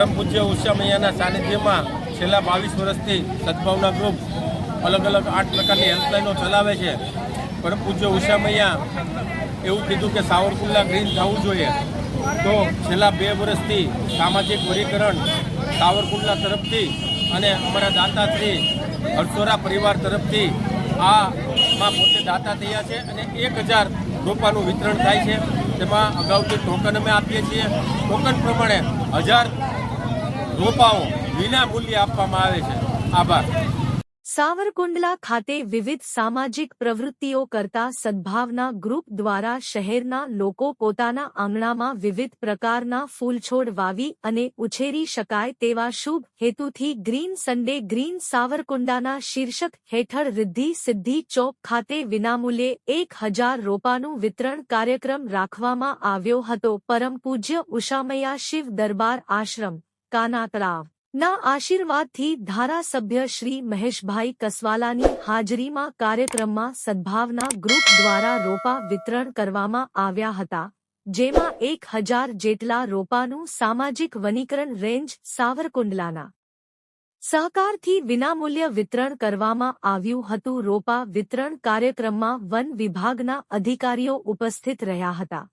પરમ પૂજ્ય ઉષા મૈયાના સાનિધ્યમાં છેલ્લા 22 વર્ષથી સદભાવના ગ્રુપ અલગ અલગ 8 પ્રકારની હેલ્પલાઇનો ચલાવે છે। પરમ પૂજ્ય ઉષા મૈયા એવું કીધું કે સાવરકુંડલા ગ્રીન થવું જોઈએ, તો છેલ્લા 2 વર્ષથી સામાજિક વરીકરણ સાવરકુંડલા તરફથી અને અમારા દાતાશ્રી હરસોરા પરિવાર તરફથી આમાં પોતે દાતા થયા છે અને 1000 રોપાનું વિતરણ થાય છે। તેમાં અગાઉથી ટોકન અમે આપીએ છીએ। ટોકન પ્રમાણે 1000 રોપાઓ વિના મૂલ્યે આપવામાં આવે છે। આભાર। સાવરકુંડલા ખાતે વિવિધ સામાજિક પ્રવૃત્તિઓ કરતા સદભાવના ગ્રુપ દ્વારા શહેરના લોકો પોતાના આંગણામાં વિવિધ પ્રકારના ફૂલછોડ વાવી અને ઉછેરી શકાય તેવા શુભ હેતુથી ગ્રીન સન્ડે ગ્રીન સાવરકુંડલાના શીર્ષક હેઠળ રિદ્ધિ સિદ્ધિ ચોક ખાતે વિનામૂલ્યે 1000 રોપાનું વિતરણ કાર્યક્રમ રાખવામાં આવ્યો હતો। પરમ પૂજ્ય ઉષામૈયા શિવ દરબાર આશ્રમ કાનાતળાવ ના આશીર્વાદથી ધારાસભ્ય શ્રી મહેશભાઈ કસવાલાની હાજરીમાં કાર્યક્રમમાં સદભાવના ગ્રુપ દ્વારા રોપા વિતરણ કરવામાં આવ્યા હતા, જેમાં 1000 જેટલા રોપાનું સામાજિક વનીકરણ રેન્જ સાવરકુંડલાના સહકારથી વિનામૂલ્ય વિતરણ કરવામાં આવ્યું હતું। રોપા વિતરણ કાર્યક્રમમાં વન વિભાગના અધિકારીઓ ઉપસ્થિત રહ્યા હતા।